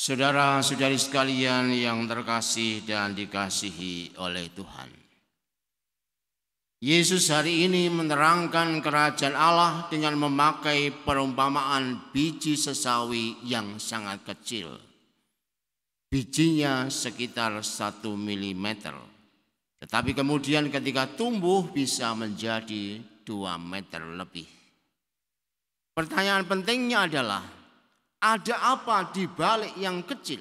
Saudara-saudari sekalian yang terkasih dan dikasihi oleh Tuhan, Yesus hari ini menerangkan kerajaan Allah dengan memakai perumpamaan biji sesawi yang sangat kecil. Bijinya sekitar 1 mm, tetapi kemudian ketika tumbuh bisa menjadi 2 meter lebih. Pertanyaan pentingnya adalah, ada apa di balik yang kecil?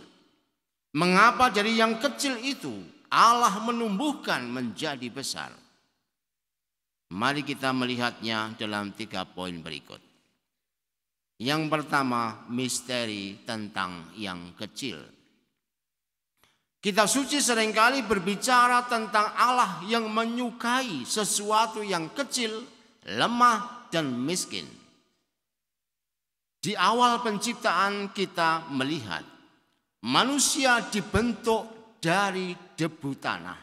Mengapa dari yang kecil itu Allah menumbuhkan menjadi besar? Mari kita melihatnya dalam 3 poin berikut. Yang pertama, misteri tentang yang kecil. Kitab suci seringkali berbicara tentang Allah yang menyukai sesuatu yang kecil, lemah, dan miskin. Di awal penciptaan kita melihat manusia dibentuk dari debu tanah.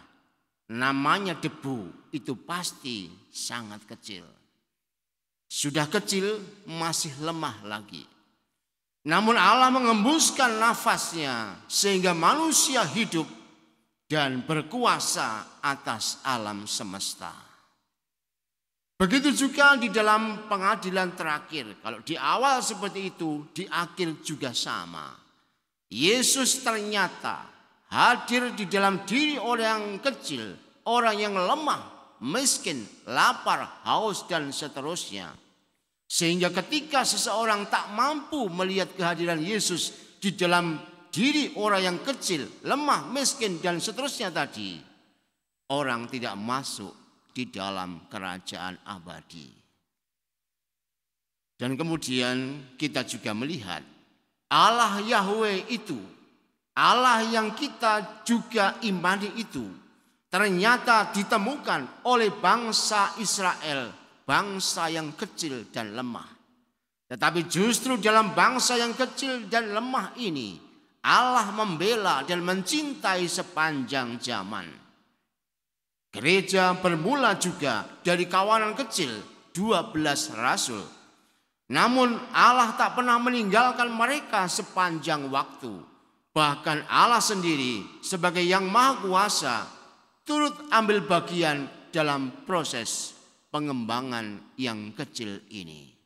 Namanya debu, itu pasti sangat kecil. Sudah kecil, masih lemah lagi. Namun Allah mengembuskan nafasnya sehingga manusia hidup dan berkuasa atas alam semesta. Begitu juga di dalam pengadilan terakhir. Kalau di awal seperti itu, di akhir juga sama. Yesus ternyata hadir di dalam diri orang yang kecil, orang yang lemah, miskin, lapar, haus, dan seterusnya. Sehingga ketika seseorang tak mampu melihat kehadiran Yesus di dalam diri orang yang kecil, lemah, miskin, dan seterusnya tadi, orang tidak masuk di dalam kerajaan abadi. Dan kemudian kita juga melihat Allah Yahweh itu, Allah yang kita juga imani itu, ternyata ditemukan oleh bangsa Israel, bangsa yang kecil dan lemah. Tetapi justru dalam bangsa yang kecil dan lemah ini, Allah membela dan mencintai sepanjang zaman. Gereja bermula juga dari kawanan kecil 12 rasul. Namun Allah tak pernah meninggalkan mereka sepanjang waktu. Bahkan Allah sendiri sebagai yang maha kuasa turut ambil bagian dalam proses pengembangan yang kecil ini.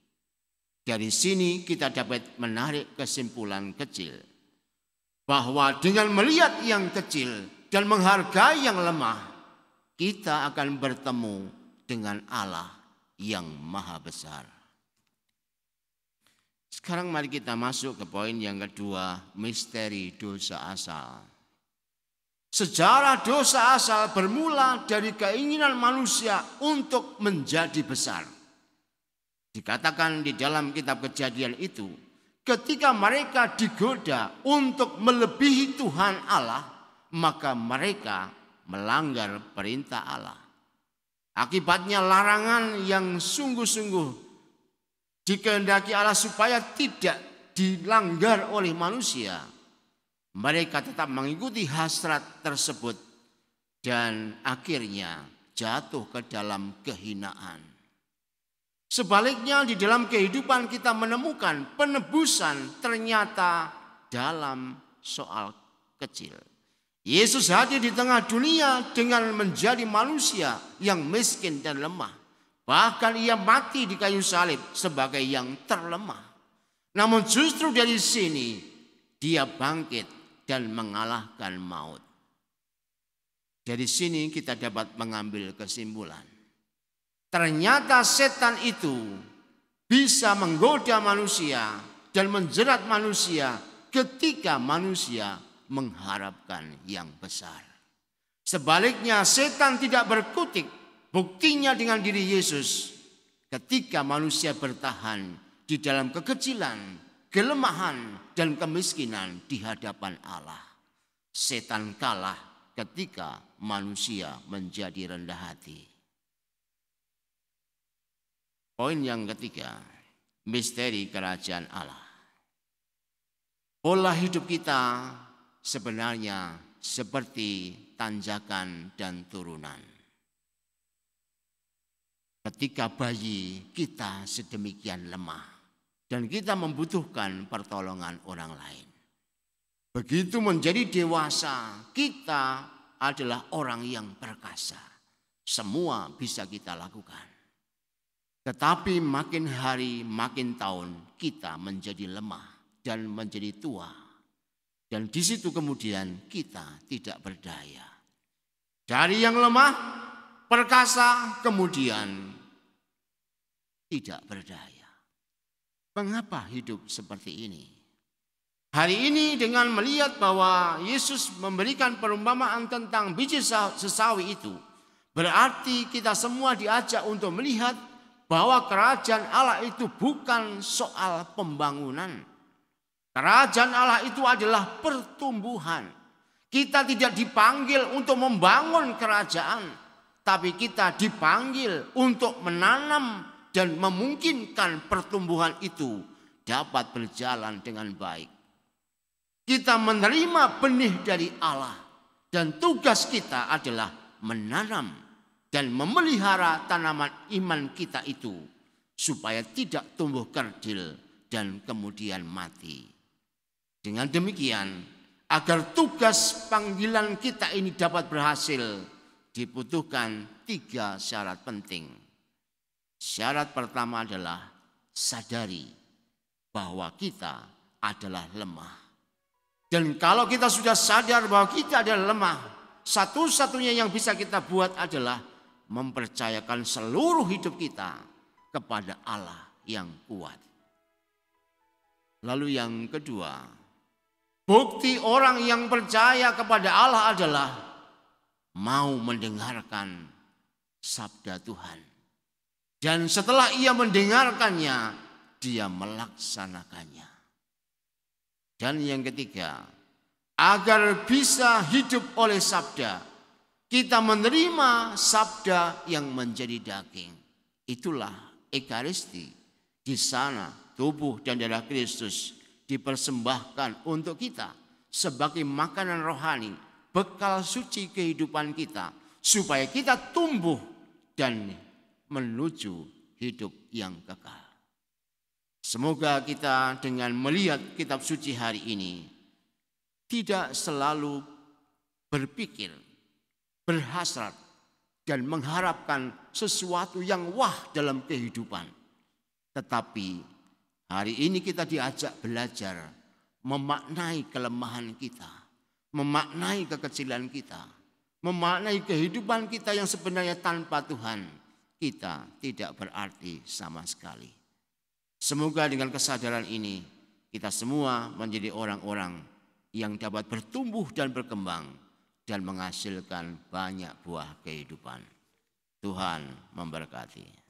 Dari sini kita dapat menarik kesimpulan kecil, bahwa dengan melihat yang kecil dan menghargai yang lemah, kita akan bertemu dengan Allah yang maha besar. Sekarang mari kita masuk ke poin yang kedua, misteri dosa asal. Sejarah dosa asal bermula dari keinginan manusia untuk menjadi besar. Dikatakan di dalam kitab Kejadian itu, ketika mereka digoda untuk melebihi Tuhan Allah, maka mereka melanggar perintah Allah. Akibatnya larangan yang sungguh-sungguh dikehendaki Allah supaya tidak dilanggar oleh manusia, mereka tetap mengikuti hasrat tersebut dan akhirnya jatuh ke dalam kehinaan. Sebaliknya di dalam kehidupan kita menemukan penebusan ternyata dalam soal kecil. Yesus hadir di tengah dunia dengan menjadi manusia yang miskin dan lemah. Bahkan ia mati di kayu salib sebagai yang terlemah. Namun justru dari sini dia bangkit dan mengalahkan maut. Dari sini kita dapat mengambil kesimpulan. Ternyata setan itu bisa menggoda manusia dan menjerat manusia ketika manusia mengharapkan yang besar. Sebaliknya setan tidak berkutik, buktinya dengan diri Yesus. Ketika manusia bertahan di dalam kekecilan, kelemahan, dan kemiskinan di hadapan Allah, setan kalah ketika manusia menjadi rendah hati. Poin yang ketiga, misteri kerajaan Allah. Pola hidup kita sebenarnya seperti tanjakan dan turunan. Ketika bayi kita sedemikian lemah dan kita membutuhkan pertolongan orang lain. Begitu menjadi dewasa, kita adalah orang yang perkasa. Semua bisa kita lakukan. Tetapi makin hari, makin tahun kita menjadi lemah dan menjadi tua. Dan di situ kemudian kita tidak berdaya. Dari yang lemah, perkasa, kemudian tidak berdaya. Mengapa hidup seperti ini? Hari ini dengan melihat bahwa Yesus memberikan perumpamaan tentang biji sesawi itu, berarti kita semua diajak untuk melihat bahwa kerajaan Allah itu bukan soal pembangunan. Kerajaan Allah itu adalah pertumbuhan. Kita tidak dipanggil untuk membangun kerajaan, tapi kita dipanggil untuk menanam dan memungkinkan pertumbuhan itu dapat berjalan dengan baik. Kita menerima benih dari Allah dan tugas kita adalah menanam dan memelihara tanaman iman kita itu supaya tidak tumbuh kerdil dan kemudian mati. Dengan demikian, agar tugas panggilan kita ini dapat berhasil, dibutuhkan 3 syarat penting. Syarat pertama adalah sadari bahwa kita adalah lemah. Dan kalau kita sudah sadar bahwa kita adalah lemah, satu-satunya yang bisa kita buat adalah mempercayakan seluruh hidup kita kepada Allah yang kuat. Lalu yang kedua, bukti orang yang percaya kepada Allah adalah mau mendengarkan sabda Tuhan. Dan setelah ia mendengarkannya, dia melaksanakannya. Dan yang ketiga, agar bisa hidup oleh sabda, kita menerima sabda yang menjadi daging. Itulah Ekaristi. Di sana tubuh dan darah Kristus dipersembahkan untuk kita sebagai makanan rohani, bekal suci kehidupan kita, supaya kita tumbuh dan menuju hidup yang kekal. Semoga kita dengan melihat kitab suci hari ini tidak selalu berpikir, berhasrat dan mengharapkan sesuatu yang wah dalam kehidupan. Tetapi hari ini kita diajak belajar memaknai kelemahan kita, memaknai kekecilan kita, memaknai kehidupan kita yang sebenarnya tanpa Tuhan kita tidak berarti sama sekali. Semoga dengan kesadaran ini kita semua menjadi orang-orang yang dapat bertumbuh dan berkembang dan menghasilkan banyak buah kehidupan. Tuhan memberkati.